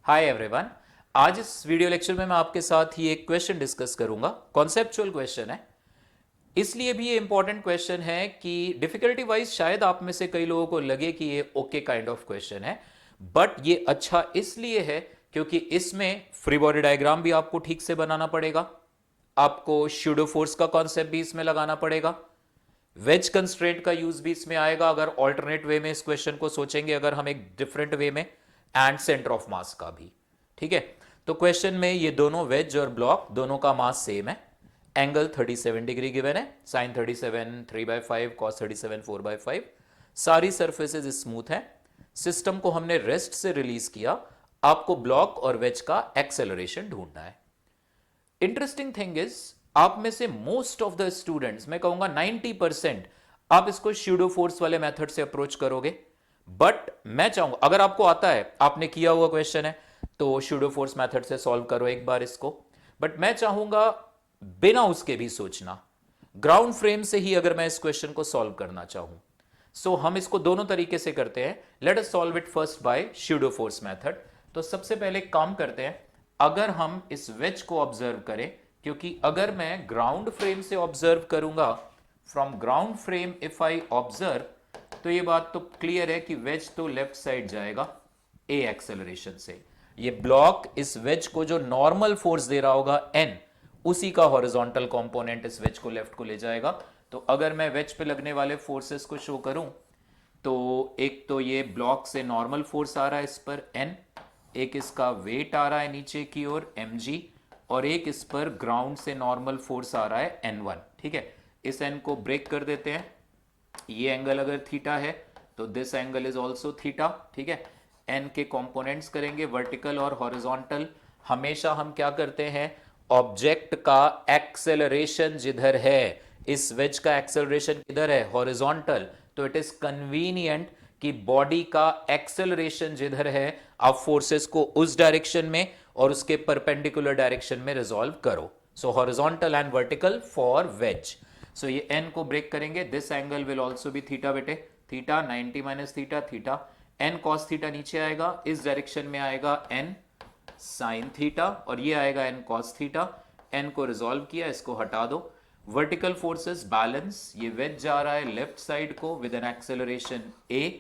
Hi everyone. आज इस video lecture में मैं आपके साथ ही एक क्वेश्चन डिस्कस करूंगा। कॉन्सेप्चुअल क्वेश्चन है, इसलिए भी ये इंपॉर्टेंट क्वेश्चन है कि डिफिकल्टी वाइज शायद आप में से कई लोगों को लगे कि ये ओके काइंड ऑफ क्वेश्चन है, बट ये अच्छा इसलिए है क्योंकि इसमें फ्री बॉडी डायग्राम भी आपको ठीक से बनाना पड़ेगा, आपको स्यूडो फोर्स का कॉन्सेप्ट भी इसमें लगाना पड़ेगा, वेज कंस्ट्रेंट का यूज भी इसमें आएगा अगर ऑल्टरनेट वे में इस क्वेश्चन को सोचेंगे, अगर हम एक डिफरेंट वे में, एंड सेंटर ऑफ मास का भी। ठीक है, तो क्वेश्चन में ये दोनों वेज और ब्लॉक दोनों का मास सेम है, एंगल 37 डिग्री गिवन है, साइन 37 3/5, कॉस 37 4/5, सारी सर्फेसेस स्मूथ है, सिस्टम को हमने रेस्ट से रिलीज किया, आपको ब्लॉक और वेज का एक्सेलरेशन ढूंढना है। इंटरेस्टिंग थिंग इज आप में से मोस्ट ऑफ द स्टूडेंट्स, मैं कहूंगा 90%, आप इसको स्यूडो फोर्स वाले मेथड से अप्रोच करोगे, बट मैं चाहूंगा अगर आपको आता है, आपने किया हुआ क्वेश्चन है, तो स्यूडो फोर्स मेथड से सॉल्व करो एक बार इसको। बट मैं चाहूंगा बिना उसके भी सोचना, ग्राउंड फ्रेम से ही अगर मैं इस क्वेश्चन को सॉल्व करना चाहूं, सो हम इसको दोनों तरीके से करते हैं। Let us solve it first by pseudo force method. तो सबसे पहले काम करते हैं, अगर हम इस वेज को ऑब्जर्व करें, क्योंकि अगर मैं ग्राउंड फ्रेम से ऑब्जर्व करूंगा, from ground frame if I observe, तो ये बात तो क्लियर है कि वेज तो लेफ्ट साइड जाएगा ए एक्सेलरेशन से। ये ब्लॉक इस वेज को जो नॉर्मल फोर्स दे रहा होगा एन, उसी का हॉरिजॉन्टल कंपोनेंट इस वेज को लेफ्ट को ले जाएगा। तो अगर मैं वेज पे लगने वाले फोर्सेस को शो करूं, तो एक तो ये ब्लॉक से नॉर्मल फोर्स आ रहा है इस पर एन, एक इसका वेट आ रहा है नीचे की ओर mg, और एक इस पर ग्राउंड से नॉर्मल फोर्स आ रहा है n1। ठीक है, इस n को ब्रेक कर देते हैं। ये एंगल अगर थीटा है तो this angle is also theta. ठीक है, n के कंपोनेंट्स करेंगे वर्टिकल और हॉरिजॉन्टल। हमेशा हम क्या करते हैं, ऑब्जेक्ट का एक्सेलरेशन जिधर है, इस वेज का एक्सेलरेशन किधर है, हॉरिजॉन्टल, तो इट इज कन्वीनियंट कि बॉडी का एक्सेलरेशन जिधर है, आप फोर्सेस को उस डायरेक्शन में और उसके परपेंडिकुलर डायरेक्शन में रिजॉल्व करो। So horizontal and vertical for wedge. So ये n को ब्रेक करेंगे, this angle will also be theta बेटे, theta 90 minus theta, theta n cos theta नीचे आएगा, इस डायरेक्शन में आएगा n साइन थीटा, और ये आएगा n cos थीटा। n को रिजॉल्व किया, इसको हटा दो। वर्टिकल फोर्सेस बैलेंस, ये वेज जा रहा है लेफ्ट साइड को विद एन एक्सेलरेशन a,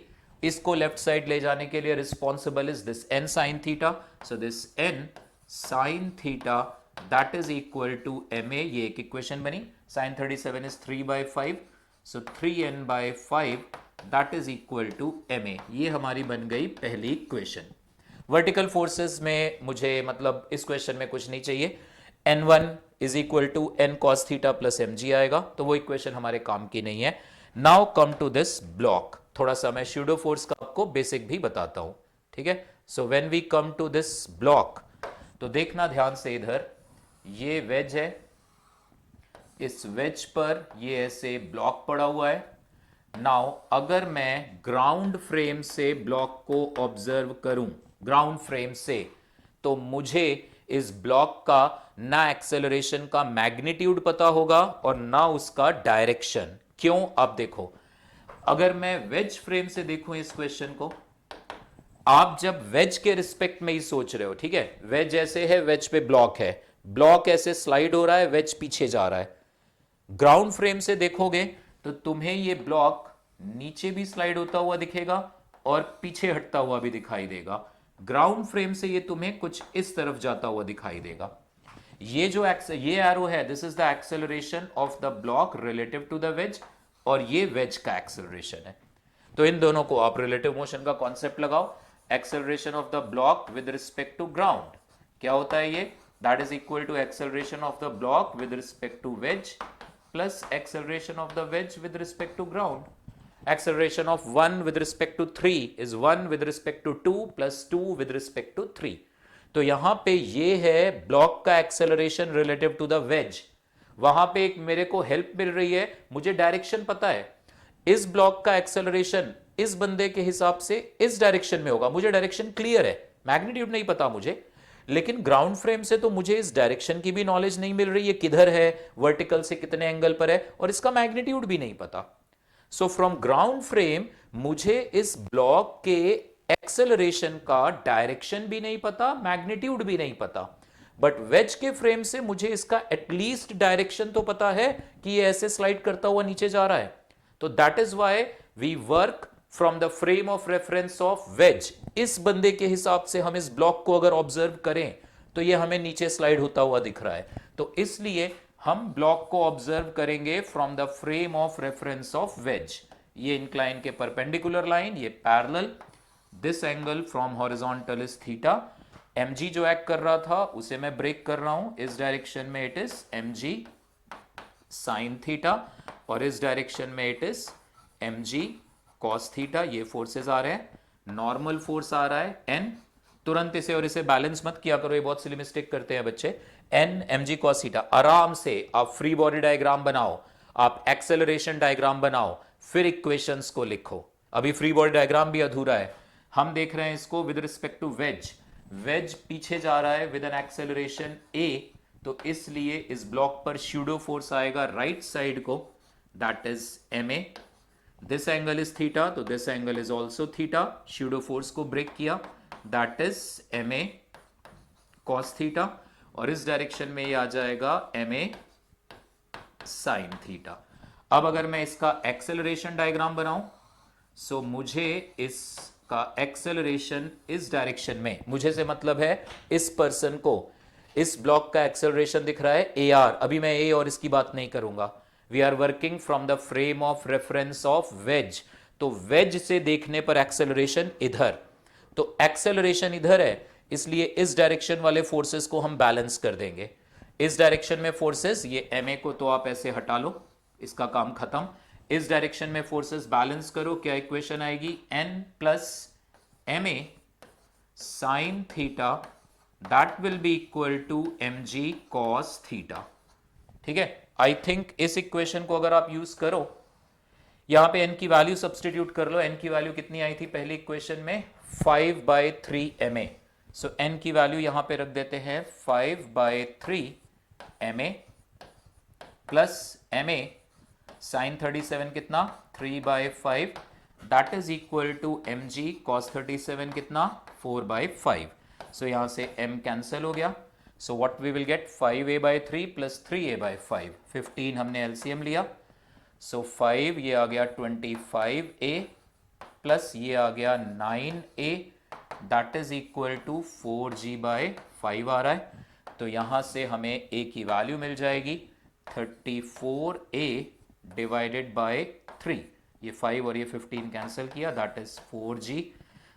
इसको लेफ्ट साइड ले जाने के लिए responsible is this n sine theta. So this n sine theta that is equal to ma, ये एक इक्वेशन बनी। Sine 37 is 3/5, so 3n/5 that is equal to ma, ये हमारी बन गई पहली इक्वेशन। वर्टिकल फोर्सेस में मुझे मतलब इस क्वेश्चन में कुछ नहीं चाहिए, n1 is equal to n cos theta plus mg आएगा, तो वो इक्वेशन हमारे काम की नहीं है। Now come to this block, थोड़ा सा मैं स्यूडो फोर्स का आपको बेसिक भी बताता हूं। ठीक है, so when we come to this block, तो देखना ध्यान से, इधर ये वेज है, इस वेज पर ये ऐसे ब्लॉक पड़ा हुआ है। नाउ अगर मैं ग्राउंड फ्रेम से ब्लॉक को ऑब्जर्व करूं, ग्राउंड फ्रेम से, तो मुझे इस ब्लॉक का ना एक्सेलरेशन का मैग्नीट्यूड पता होगा और ना उसका डायरेक्शन। क्यों, आप देखो, अगर मैं वेज फ्रेम से देखूं इस क्वेश्चन को, आप जब वेज के रिस्पेक्ट में ही सोच रहे हो, ठीक है, वेज ऐसे है, वेज पे ब्लॉक है, ब्लॉक ऐसे स्लाइड हो रहा है, वेज पीछे जा रहा है। ग्राउंड फ्रेम से देखोगे तो तुम्हें ये ब्लॉक नीचे भी स्लाइड होता हुआ दिखेगा और पीछे हटता हुआ भी दिखाई देगा। ग्राउंड फ्रेम से ये तुम्हें कुछ इस तरफ जाता हुआ दिखाई देगा। ये जो ये एरो है, this is the acceleration of the block relative to the wedge, और ये वेज का एक्सेलरेशन है। तो इन दोनों को आप रिलेटिव मोशन का कॉन्सेप्ट लगाओ, acceleration of the block with respect to ground क्या होता है, ये that is equal to acceleration of the block with respect to wedge plus acceleration of the wedge with respect to ground. Acceleration of 1 with respect to 3 is 1 with respect to 2 plus 2 with respect to 3. तो यहां पे ये है block का acceleration relative to the wedge. वहां पे एक मेरे को हेल्प मिल रही है, मुझे डायरेक्शन पता है, इस ब्लॉक का एक्सेलरेशन इस बंदे के हिसाब से इस डायरेक्शन में होगा, मुझे डायरेक्शन क्लियर है, मैग्नीट्यूड नहीं पता मुझे। लेकिन ग्राउंड फ्रेम से तो मुझे इस डायरेक्शन की भी नॉलेज नहीं मिल रही है, किधर है, वर्टिकल से कितने एंगल पर है, और इसका मैग्नीट्यूड भी नहीं पता। सो फ्रॉम ग्राउंड फ्रेम मुझे इस ब्लॉक के एक्सेलरेशन का डायरेक्शन भी नहीं पता, मैग्नीट्यूड भी नहीं पता, बट वेज के फ्रेम से मुझे इसका एटलीस्ट डायरेक्शन तो पता है कि ये ऐसे स्लाइड करता हुआ नीचे जा रहा है। तो that is why we work from the frame of reference of wedge. इस बंदे के हिसाब से हम इस ब्लॉक को अगर ऑब्जर्व करें तो ये हमें नीचे स्लाइड होता हुआ दिख रहा है, तो इसलिए हम ब्लॉक को ऑब्जर्व करेंगे from the frame of reference of veg. ये इंक्लाइन के परपेंडिकुलर लाइन, ये parallel, this angle from horizontal is theta. mg जो एक्ट कर रहा था उसे मैं ब्रेक कर रहा हूं, इस डायरेक्शन में it is mg sine theta, और इस डायरेक्शन में it is mg cos theta. ये फोर्सेस आ रहे हैं, नॉर्मल फोर्स आ रहा है n, तुरंत इसे और इसे बैलेंस मत किया करो, ये बहुत सिली मिस्टेक करते हैं बच्चे। n mg कॉस थीटा, आराम से आप फ्री बॉडी डायग्राम बनाओ, आप एक्सेलरेशन डायग्राम बनाओ, फिर इक्वेशंस को लिखो। अभी फ्री बॉडी डायग्राम भी अधूरा है, हम देख रहे हैं इसको with respect to wedge. Wedge पीछे जा रहा है विद एन एक्सेलरेशन a, तो इसलिए इस ब्लॉक पर स्यूडो फोर्स आएगा राइट साइड को, that is ma। This angle is theta, तो this angle is also theta, pseudo force को ब्रेक किया, that is ma cos theta, और इस डायरेक्शन में ये आ जाएगा ma sin थीटा। अब अगर मैं इसका एक्सेलरेशन डायग्राम बनाऊं, सो मुझे इसका एक्सेलरेशन इस डायरेक्शन में, मुझे से मतलब है इस पर्सन को, इस ब्लॉक का एक्सेलरेशन दिख रहा है AR। अभी मैं A और इसकी बात नहीं करूंगा, we are working from the frame of reference of wedge. तो वेज से देखने पर एक्सेलरेशन इधर, तो एक्सेलरेशन इधर है, इसलिए इस डायरेक्शन वाले फोर्सेस को हम बैलेंस कर देंगे। इस डायरेक्शन में फोर्सेस, ये ma को तो आप ऐसे हटा लो, इसका काम खत्म। इस डायरेक्शन में फोर्सेस बैलेंस करो, क्या इक्वेशन आएगी, n plus ma sine theta that will be equal to mg cos theta. ठीक है, आई थिंक इस इक्वेशन को अगर आप यूज करो, यहां पे n की वैल्यू सब्सटीट्यूट कर लो। n की वैल्यू कितनी आई थी पहली इक्वेशन में, 5/3 ma। सो n की वैल्यू यहां पे रख देते हैं 5/3 ma प्लस ma साइन 37 कितना, 3/5, that is equal to mg cos 37 कितना, 4/5। सो यहां से m कैंसिल हो गया, so what we will get 5a/3 plus 3a/5, 15 हमने एलसीएम लिया, सो 5 ये आ गया 25a प्लस ये आ गया 9a, that is equal to 4g/5 आ रहा है। तो यहां से हमें a की वैल्यू मिल जाएगी 34a डिवाइडेड बाय 3, ये 5 और ये 15 कैंसिल किया, that is 4g।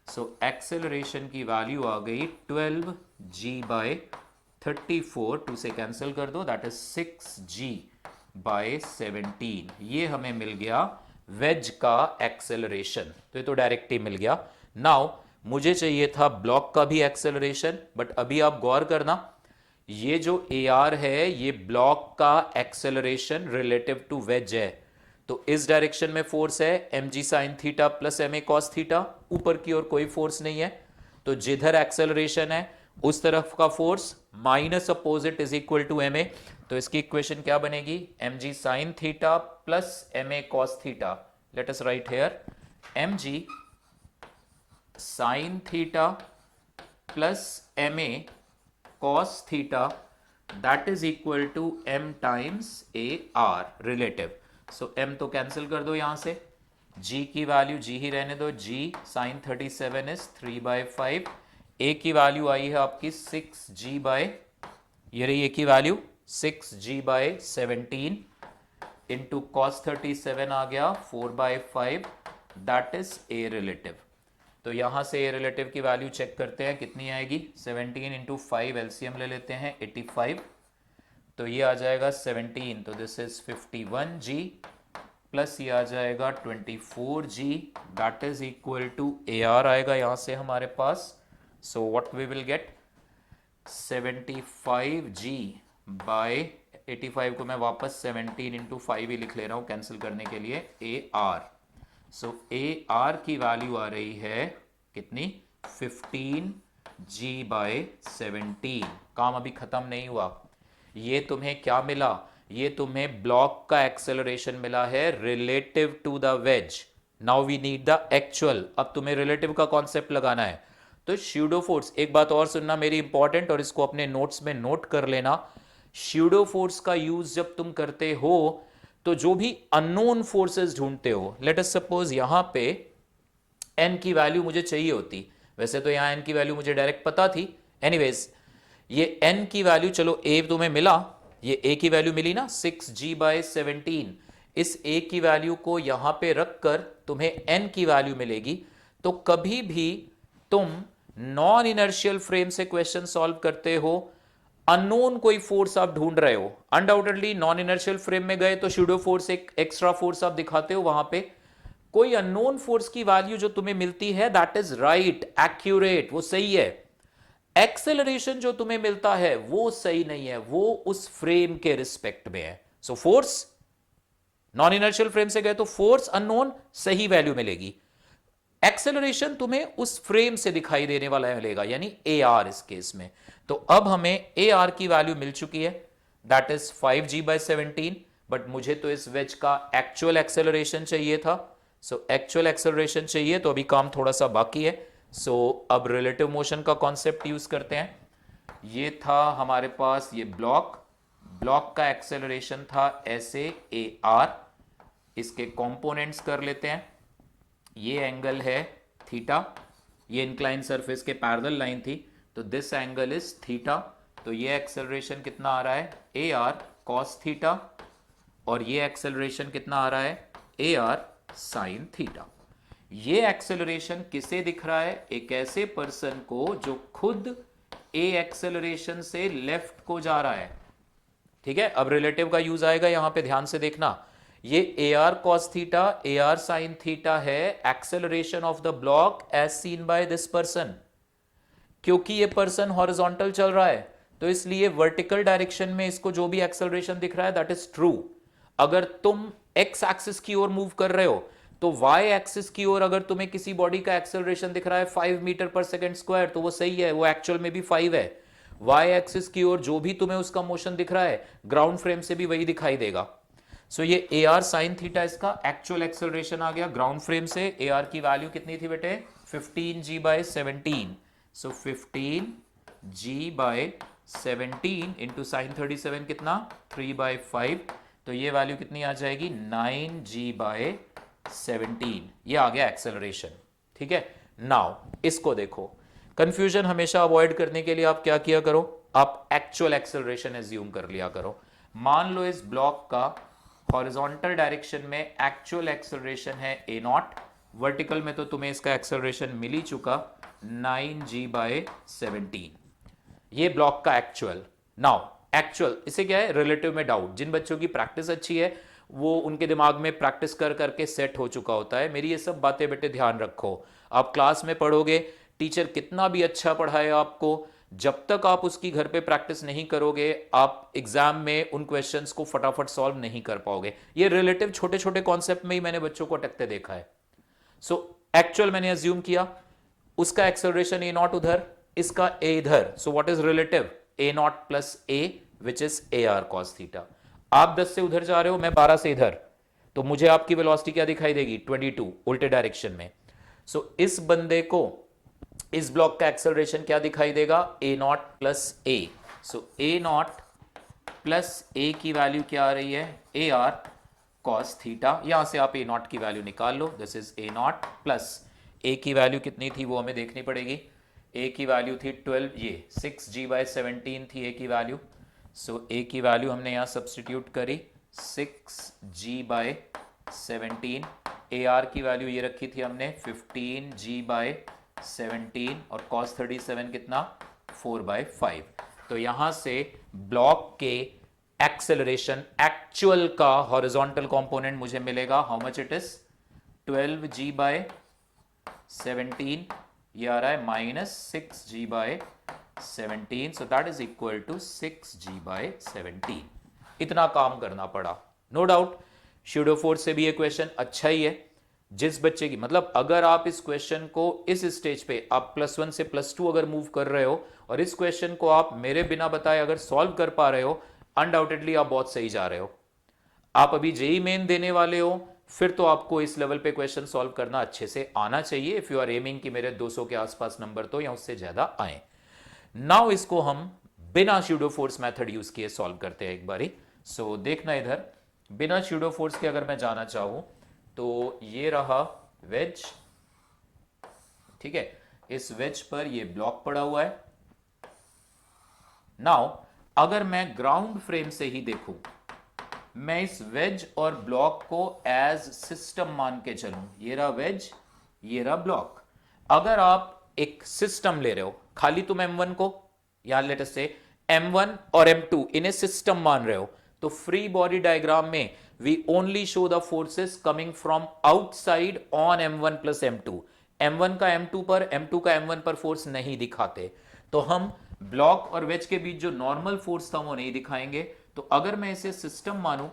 So acceleration की वैल्यू आ गई 12g/34, 2 से कैंसिल कर दो, दैट इज 6g/17। ये हमें मिल गया वेज का एक्सेलरेशन, तो ये तो डायरेक्ट ही मिल गया। नाउ मुझे चाहिए था ब्लॉक का भी एक्सेलरेशन, बट अभी आप गौर करना, ये जो AR है ये ब्लॉक का एक्सेलरेशन रिलेटिव टू वेज है। तो इस डायरेक्शन में फोर्स है mg sine theta plus ma cos theta, ऊपर की ओर कोई फोर्स नहीं है, तो जिधर एक्सेलरेशन है उस तरफ का force minus opposite is equal to ma। तो इसकी इक्वेशन क्या बनेगी, mg sine theta plus ma cos theta. Let us write here mg sine theta plus ma cos theta that is equal to m times AR relative. So m तो cancel कर दो यहां से, g की value g ही रहने दो, g sign 37 is 3/5, a की value आई है आपकी 6g बाय, ये रही a की वैल्यू 6g/17 इंटू कॉस 37 आ गया 4/5, दैट इज a रिलेटिव। तो यहां से ए रिलेटिव की वैल्यू चेक करते हैं कितनी आएगी, 17 इंटू 5 एलसीएम ले लेते हैं 85, तो ये आ जाएगा 17, तो दिस इज 51g प्लस ये आ जाएगा 24g, that is equal to AR आएगा यहां से हमारे पास। So what we will get 75g/85 को मैं वापस 17 इंटू 5 ही लिख ले रहा हूं कैंसिल करने के लिए, AR। सो AR की वैल्यू आ रही है कितनी, 15g/17। काम अभी खत्म नहीं हुआ, ये तुम्हें क्या मिला, ये तुम्हें ब्लॉक का एक्सेलरेशन मिला है relative to the wedge. Now we need the actual. अब तुम्हें रिलेटिव का कॉन्सेप्ट लगाना है। तो स्यूडो फोर्स, एक बात और सुनना मेरी इंपॉर्टेंट, और इसको अपने नोट्स में नोट कर लेना। स्यूडो फोर्स का यूज जब तुम करते हो तो जो भी अननोन फोर्सेस ढूंढते हो, लेट अस सपोज यहां पे एन की वैल्यू मुझे चाहिए होती, वैसे तो यहां एन की वैल्यू मुझे डायरेक्ट पता थी, एनीवेज ये एन की वैल्यू, चलो ए तुम्हें मिला, ये ए की वैल्यू मिली ना 6g/17, इस ए की वैल्यू को यहां पे रखकर तुम्हें एन की वैल्यू मिलेगी। तो कभी भी तुम नॉन इनर्शियल फ्रेम से क्वेश्चन सॉल्व करते हो, अननोन कोई फोर्स आप ढूंढ रहे हो, अनडाउटेडली नॉन इनर्शियल फ्रेम में गए तो स्यूडो फोर्स एक एक्स्ट्रा फोर्स आप दिखाते हो, वहां पे कोई अननोन फोर्स की वैल्यू जो तुम्हें मिलती है दैट इज राइट, एक्यूरेट, वो सही है। एक्सेलरेशन जो तुम्हें मिलता है वो सही नहीं है, वो उस फ्रेम के रिस्पेक्ट में है। So force non inertial frame से गए तो फोर्स अननोन, सही वैल्यू मिलेगी। एक्सेलरेशन तुम्हें उस फ्रेम से दिखाई देने वाला मिलेगा, यानी ए आर इस केस में। तो अब हमें ए आर की वैल्यू मिल चुकी है, दैट इज 5g/17, बट मुझे तो इस वेज का एक्चुअल एक्सेलरेशन चाहिए था। सो एक्चुअल एक्सेलरेशन चाहिए, तो अभी काम थोड़ा सा बाकी है। सो अब रिलेटिव मोशन का कॉन्सेप्ट यूज करते हैं। ये था हमारे पास ये ब्लॉक का एक्सेलरेशन था ऐसे ए आर, इसके कंपोनेंट्स कर लेते हैं। ये एंगल है थीटा, ये इंक्लाइन सरफेस के पैरेलल लाइन थी, तो दिस एंगल इज थीटा। तो ये एक्सेलरेशन कितना आ रहा है, ए आर कॉस थीटा, और ये एक्सेलरेशन कितना आ रहा है, ए आर साइन थीटा। ये एक्सेलरेशन किसे दिख रहा है, एक ऐसे पर्सन को जो खुद ए एक्सेलरेशन से लेफ्ट को जा रहा है। ठीक है, अब रिलेटिव का यूज आएगा यहां पे, ध्यान से देखना। ये a r cos theta, a r sine theta है acceleration of the block as seen by this person. क्योंकि ये पर्सन हॉरिजॉन्टल चल रहा है, तो इसलिए वर्टिकल डायरेक्शन में इसको जो भी एक्सेलरेशन दिख रहा है दैट इज ट्रू। अगर तुम एक्स एक्सिस की ओर मूव कर रहे हो, तो वाई एक्सिस की ओर अगर तुम्हें किसी बॉडी का एक्सेलरेशन दिख रहा है 5 मीटर पर सेकेंड स्क्वायर, तो वो सही है, वो एक्चुअल में भी 5 है। वाई एक्सिस की ओर जो भी तुम्हें उसका मोशन दिख रहा है ग्राउंड फ्रेम से भी वही दिखाई देगा। सो ये ए आर साइन थीटा इसका एक्चुअल एक्सेलरेशन आ गया ग्राउंड फ्रेम से। ए आर की वैल्यू कितनी थी बेटे, 15g/17। सो 15g/17 इंटू साइन 37 कितना, 3/5, तो ये वैल्यू कितनी आ जाएगी, 9g/17। ये आ गया एक्सेलरेशन। ठीक है, नाउ इसको देखो, कंफ्यूजन हमेशा अवॉइड करने के लिए आप क्या किया करो, आप एक्चुअल एक्सेलरेशन एज्यूम कर लिया करो। मान लो इस ब्लॉक का हॉरिजॉन्टल डायरेक्शन में एक्चुअल एक्सेलरेशन है ए नॉट, वर्टिकल में तो तुम्हें इसका एक्सेलरेशन मिल ही चुका 9g/17, ये ब्लॉक का एक्चुअल। नाउ एक्चुअल, इसे क्या है, रिलेटिव में डाउट। जिन बच्चों की प्रैक्टिस अच्छी है वो उनके दिमाग में प्रैक्टिस कर करके सेट हो चुका होता है। मेरी ये सब बातें बेटे ध्यान रखो, आप क्लास में पढ़ोगे, टीचर कितना भी अच्छा पढ़ाए आपको, जब तक आप उसकी घर पे प्रैक्टिस नहीं करोगे आप एग्जाम में उन क्वेश्चंस को फटाफट सॉल्व नहीं कर पाओगे। ये रिलेटिव छोटे छोटे कॉन्सेप्ट में ही मैंने बच्चों को अटकते देखा है। सो एक्चुअल मैंने अज्यूम किया, उसका एक्सेलरेशन ए नॉट उधर, इसका ए इधर, so what is relative, A naught plus A which is a r cos theta. आप 10 से उधर जा रहे हो, मैं 12 से इधर, तो मुझे आपकी वेलोसिटी क्या दिखाई देगी, 22 उल्टे डायरेक्शन में। सो इस बंदे को, इस ब्लॉक का एक्सेलरेशन क्या दिखाई देगा, a naught plus a. So a naught plus a की वैल्यू क्या आ रही है, ए आर कॉस थीटा। यहां से आप ए नॉट की वैल्यू निकाल लो, this is a naught plus a की वैल्यू कितनी थी वो हमें देखनी पड़ेगी। ए की वैल्यू थी 12, ये 6g/17 थी ए की वैल्यू। सो ए की वैल्यू हमने यहां सब्सटीट्यूट करी 6g/17। ए आर की वैल्यू ये रखी थी हमने 15g/17, और cos 37 कितना, 4/5। तो यहां से ब्लॉक के एक्सेलरेशन एक्चुअल का हॉरिजॉन्टल कंपोनेंट मुझे मिलेगा, how much it is, 12g/17, ये आ रहा है -6g/17, so that is equal to 6g/17। इतना काम करना पड़ा, नो डाउट। स्यूडो फोर्स से भी ये क्वेश्चन अच्छा ही है। जिस बच्चे की, मतलब अगर आप इस क्वेश्चन को इस स्टेज पे आप +1 से +2 अगर मूव कर रहे हो और इस क्वेश्चन को आप मेरे बिना बताए अगर सॉल्व कर पा रहे हो, अनडाउटेडली आप बहुत सही जा रहे हो। आप अभी जेई मेन देने वाले हो, फिर तो आपको इस लेवल पे क्वेश्चन सॉल्व करना अच्छे से आना चाहिए इफ यू आर एमिंग कि मेरे 200 के आसपास नंबर तो या उससे ज्यादा आए। नाउ इसको हम बिना स्यूडो फोर्स मेथड यूज किए सॉल्व करते हैं एक बारी। सो देखना इधर, बिना स्यूडो फोर्स के अगर मैं जाना चाहूं तो ये रहा वेज, ठीक है, इस वेज पर ये ब्लॉक पड़ा हुआ है। नाउ अगर मैं ग्राउंड फ्रेम से ही देखूं, मैं इस वेज और ब्लॉक को एज सिस्टम मान के चलूं, ये रहा वेज, ये रहा ब्लॉक। अगर आप एक सिस्टम ले रहे हो, खाली तुम M1 को या लेट अस से M1 और M2 इन्हें सिस्टम मान रहे हो, तो फ्री बॉडी डायग्राम में we only show the forces coming from outside on M1 plus M2। M1 का M2 पर, M2 का M1 पर फोर्स नहीं दिखाते, तो हम ब्लॉक और वेज के बीच जो नॉर्मल फोर्स था वो नहीं दिखाएंगे। तो अगर मैं इसे सिस्टम मानूं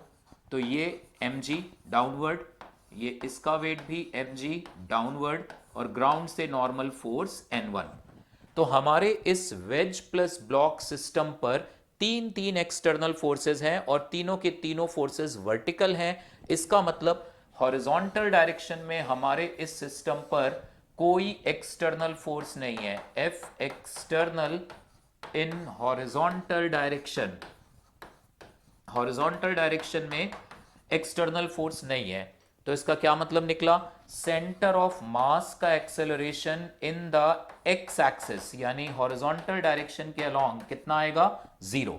तो ये mg डाउनवर्ड, ये इसका वेट भी mg डाउनवर्ड और ग्राउंड से नॉर्मल फोर्स n1। तो हमारे इस वेज प्लस ब्लॉक सिस्टम पर तीन तीन एक्सटर्नल फोर्सेस हैं और तीनों के तीनों फोर्सेस वर्टिकल हैं। इसका मतलब हॉरिजॉन्टल डायरेक्शन में हमारे इस सिस्टम पर कोई एक्सटर्नल फोर्स नहीं है। F external in horizontal direction, horizontal direction में एक्सटर्नल फोर्स नहीं है। तो इसका क्या मतलब निकला, सेंटर ऑफ मास का acceleration in the x axis यानी हॉरिजॉन्टल डायरेक्शन के अलोंग कितना आएगा, 0।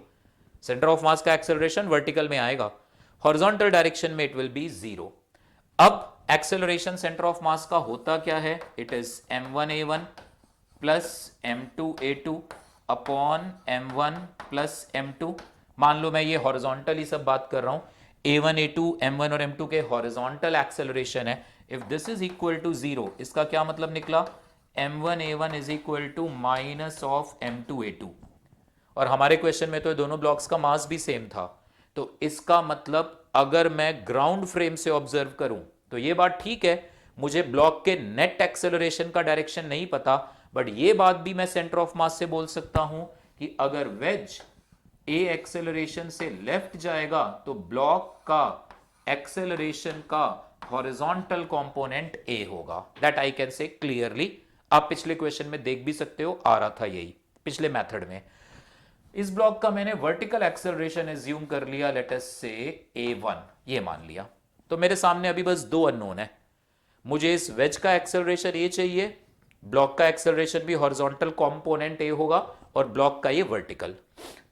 सेंटर ऑफ मास का एक्सेलरेशन वर्टिकल में आएगा, हॉरिजॉन्टल डायरेक्शन में इट विल बी 0। अब एक्सेलरेशन सेंटर ऑफ मास का होता क्या है, it is m1a1 plus m2a2 upon m1 plus m2। मान लो मैं ये हॉरिजॉन्टली सब बात कर रहा हूं, a1 a2 m1 और m2 के हॉरिजॉन्टल एक्सेलरेशन है। If this is equal to 0, इसका क्या मतलब निकला, m1 a1 is equal to minus of m2 a2। और हमारे क्वेश्चन में तो दोनों ब्लॉक्स का मास भी सेम था, तो इसका मतलब अगर मैं ग्राउंड फ्रेम से ऑब्जर्व करूं तो ये बात ठीक है, मुझे ब्लॉक के नेट एक्सेलरेशन का डायरेक्शन नहीं पता, बट ये बात भी मैं सेंटर ऑफ मास से बोल सकता हूं कि अगर वेज ए एक्सेलरेशन से लेफ्ट जाएगा तो ब्लॉक का एक्सेलरेशन का हॉरिजॉन्टल कंपोनेंट ए होगा। That I can say clearly. आप पिछले क्वेश्चन में देख भी सकते हो, आ रहा था यही पिछले मेथड में। इस ब्लॉक का मैंने वर्टिकल एक्सेलरेशन एज्यूम कर लिया, लेट अस से a1 ये मान लिया। तो मेरे सामने अभी बस दो अननोन है, मुझे इस वेज का एक्सेलरेशन ए चाहिए, ब्लॉक का एक्सेलरेशन भी हॉरिजॉन्टल कंपोनेंट ए होगा और ब्लॉक का ये वर्टिकल।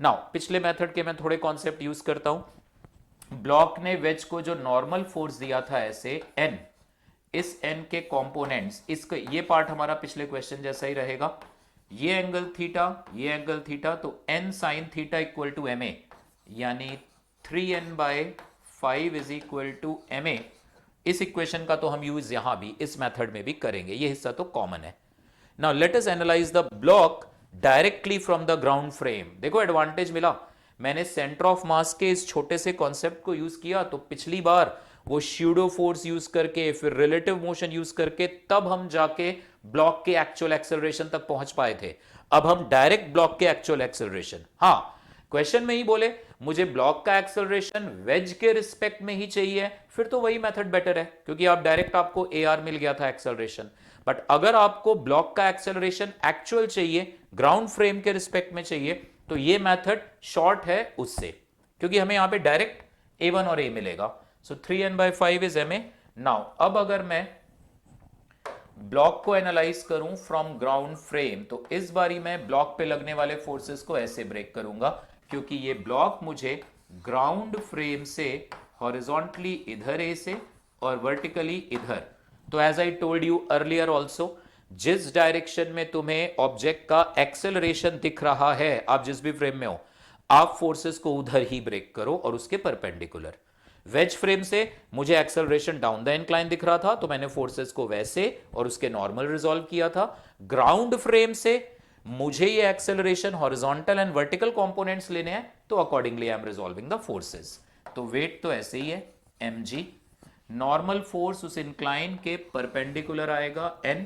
नाउ पिछले मेथड के मैं थोड़े कॉन्सेप्ट यूज करता हूं। ब्लॉक ने वेज को जो नॉर्मल फोर्स दिया था ऐसे n, इस n के कंपोनेंट्स, इसका ये पार्ट हमारा पिछले क्वेश्चन जैसा ही रहेगा, ये एंगल थीटा, ये एंगल थीटा, तो n sine theta equal to ma यानी 3n/5 is equal to ma। इस इक्वेशन का तो हम यूज यहां भी इस मेथड में भी करेंगे, ये हिस्सा तो कॉमन है। Now let us analyse the block directly from the ground frame. देखो एडवांटेज मिला, मैंने सेंटर ऑफ मास के इस छोटे से कॉन्सेप्ट को यूज किया, तो पिछली बार वो स्यूडो फोर्स यूज करके फिर रिलेटिव मोशन यूज करके तब हम जाके ब्लॉक के एक्चुअल एक्सेलरेशन तक पहुंच पाए थे। अब हम डायरेक्ट ब्लॉक के एक्चुअल एक्सेलरेशन, हाँ क्वेश्चन में ही बोले मुझे ब्लॉक का एक्सेलरेशन वेज के रिस्पेक्ट में ही चाहिए, फिर तो वही मेथड बेटर है क्योंकि आप डायरेक्ट आपको AR मिल गया था एक्सेलरेशन। बट अगर आपको ब्लॉक का एक्सेलरेशन एक्चुअल चाहिए, ग्राउंड फ्रेम के रिस्पेक्ट में चाहिए, तो ये मेथड शॉर्ट है उससे, क्योंकि हमें यहां पे डायरेक्ट a1 और a मिलेगा। सो 3n/5 इज ma। नाउ अब अगर मैं ब्लॉक को एनालाइज करूं फ्रॉम ग्राउंड फ्रेम, तो इस बारी मैं ब्लॉक पे लगने वाले फोर्सेस को ऐसे ब्रेक करूंगा, क्योंकि ये ब्लॉक मुझे ग्राउंड फ्रेम से हॉरिजॉन्टली इधर ए से और वर्टिकली इधर, तो as I told you earlier also, जिस डायरेक्शन में तुम्हें ऑब्जेक्ट का एक्सेलरेशन दिख रहा है, आप जिस भी फ्रेम में हो, आप फोर्सेस को उधर ही ब्रेक करो और उसके परपेंडिकुलर। वेज फ्रेम से मुझे एक्सेलरेशन डाउन द इंक्लाइन दिख रहा था, तो मैंने फोर्सेस को वैसे और उसके नॉर्मल रिजॉल्व किया था। ग्राउंड फ्रेम से मुझे ये acceleration horizontal and vertical components लेने हैं, तो accordingly I am resolving the forces. तो वेट तो ऐसे ही है mg, नॉर्मल फोर्स उस इंक्लाइन के परपेंडिकुलर आएगा n,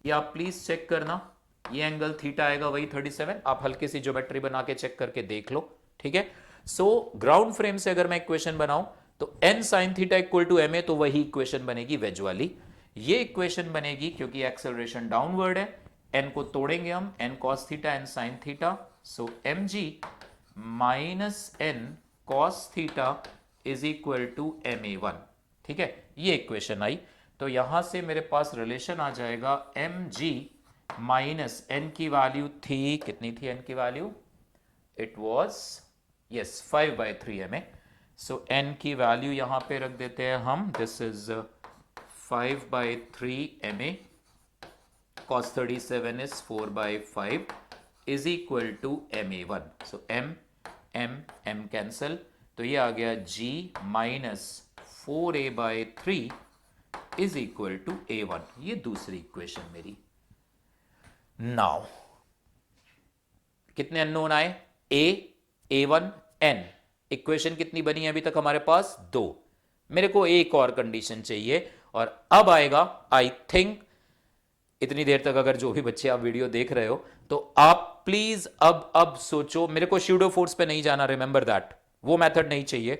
या आप प्लीज चेक करना, ये एंगल थीटा आएगा वही 37, आप हल्की सी ज्योमेट्री बना के चेक करके देख लो, ठीक है। सो ग्राउंड फ्रेम से अगर मैं इक्वेशन बनाऊं तो n sin theta equal to ma, तो वही इक्वेशन बनेगी वेज वाली। ये इक्वेशन बनेगी क्योंकि एक्सेलरेशन डाउनवर्ड है, n को तोड़ेंगे हम, n cos theta n sin theta, so mg minus n cos theta is equal to ma1। ठीक है, ये इक्वेशन आई। तो यहां से मेरे पास रिलेशन आ जाएगा mg माइनस n की वैल्यू थी, कितनी थी n की value, it was yes 5/3 ma। So n की वैल्यू यहां पे रख देते हैं हम, this is 5/3 ma, cos 37 is 4/5 is equal to ma1। so m cancel, तो ये आ गया g minus 4a/3 is equal to a1। ये दूसरी इक्वेशन मेरी। नाउ कितने अननोन आए, a1 n, इक्वेशन कितनी बनी है अभी तक हमारे पास, 2। मेरे को एक और कंडीशन चाहिए, और अब आएगा आई थिंक, इतनी देर तक अगर जो भी बच्चे आप वीडियो देख रहे हो तो आप प्लीज अब सोचो, मेरे को स्यूडो फोर्स पे नहीं जाना, रिमेंबर दैट, वो मेथड नहीं चाहिए।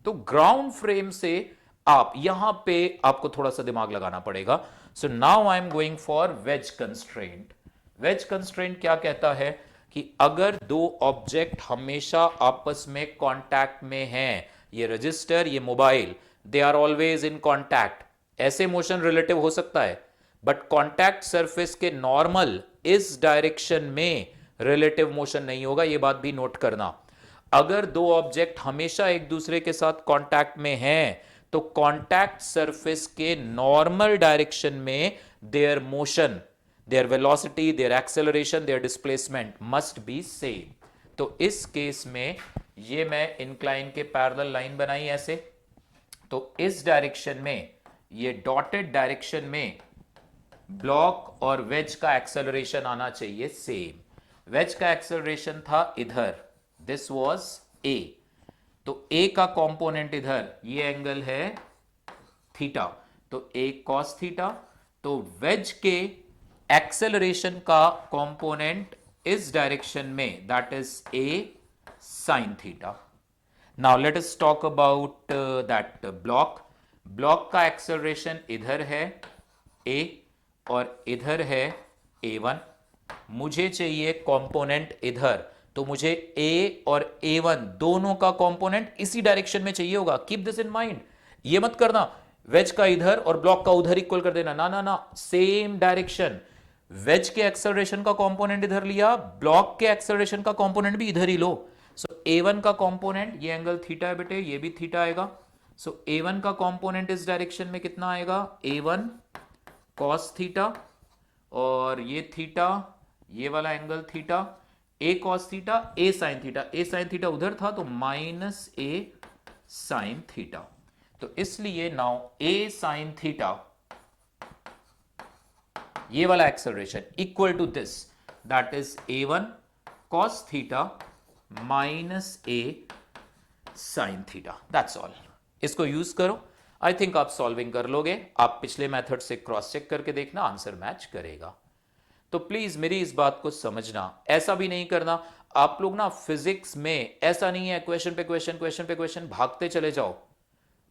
तो ग्राउंड फ्रेम से आप यहां पे आपको थोड़ा सा दिमाग लगाना पड़ेगा। So now I am going for wedge constraint. Wedge constraint क्या कहता है कि अगर दो ऑब्जेक्ट हमेशा आपस में कांटेक्ट में हैं, ये रजिस्टर ये mobile, they are always in contact, ऐसे मोशन रिलेटिव हो सकता है, बट कांटेक्ट सरफेस के नॉर्मल इस डायरेक्शन में रिलेटिव मोशन नहीं होगा, ये बात भी नोट करना। अगर दो ऑब्जेक्ट हमेशा एक दूसरे के साथ कांटेक्ट में हैं तो कांटेक्ट सरफेस के नॉर्मल डायरेक्शन में their motion, their velocity, their acceleration, their displacement must be same. तो इस केस में ये मैं इंक्लाइन के पैरेलल लाइन बनाई ऐसे, तो इस डायरेक्शन में, ये डॉटेड डायरेक्शन में ब्लॉक और वेज का एक्सेलरेशन आना चाहिए सेम। वेज का एक्सेलरेशन था इधर, दिस वाज a, तो a का कंपोनेंट इधर, ये एंगल है थीटा, तो a cos थीटा, तो वेज के एक्सेलरेशन का कंपोनेंट इस डायरेक्शन में, that is a sin theta. Now let us talk about that block. Block का एक्सेलरेशन इधर है a और इधर है a1, मुझे चाहिए कंपोनेंट इधर, तो मुझे a और a1 दोनों का कंपोनेंट इसी डायरेक्शन में चाहिए होगा। कीप दिस इन माइंड, ये मत करना वेज का इधर और ब्लॉक का उधर इक्वल कर देना, ना ना ना, सेम डायरेक्शन। वेज के एक्सेलरेशन का कंपोनेंट इधर लिया, ब्लॉक के एक्सेलरेशन का कंपोनेंट भी इधर ही लो। सो a1 का कंपोनेंट, ये एंगल थीटा है बेटे, ये भी थीटा आएगा। सो a1 का कंपोनेंट इस डायरेक्शन में कितना आएगा, a1 cos थीटा, और ये थीटा, ये वाला angle theta, a cos theta a sin theta, a sin theta उधर था तो माइनस a sin थीटा। तो इसलिए नाउ a sin थीटा, ये वाला acceleration equal to this, that is a1 cos theta minus a sin theta, that's all. इसको use करो, I think आप सॉल्विंग कर लोगे। आप पिछले मेथड से क्रॉस चेक करके देखना, आंसर मैच करेगा। तो प्लीज मेरी इस बात को समझना, ऐसा भी नहीं करना आप लोग ना, फिजिक्स में ऐसा नहीं है क्वेश्चन पे क्वेश्चन, क्वेश्चन पे क्वेश्चन भागते चले जाओ।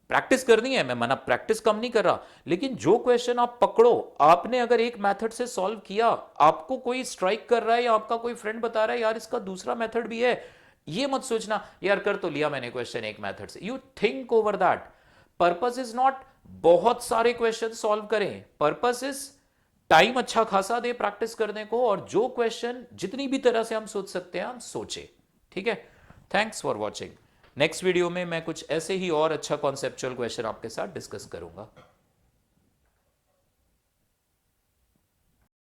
प्रैक्टिस करनी है, मैं मना प्रैक्टिस कम नहीं कर रहा, लेकिन जो क्वेश्चन आप पकड़ो, आपने अगर एक मेथड से सॉल्व किया, आपको कोई स्ट्राइक कर रहा है या आपका कोई फ्रेंड बता रहा है यार इसका दूसरा मेथड भी है, ये मत सोचना यार कर तो लिया मैंने क्वेश्चन एक मेथड से। You think over that. Purpose is not बहुत सारे क्वेश्चन सॉल्व करें, पर्पस इज टाइम अच्छा खासा दे प्रैक्टिस करने को, और जो क्वेश्चन जितनी भी तरह से हम सोच सकते हैं हम सोचे। ठीक है, thanks for watching. Next video में मैं कुछ ऐसे ही और अच्छा कॉन्सेप्चुअल क्वेश्चन आपके साथ डिस्कस करूंगा।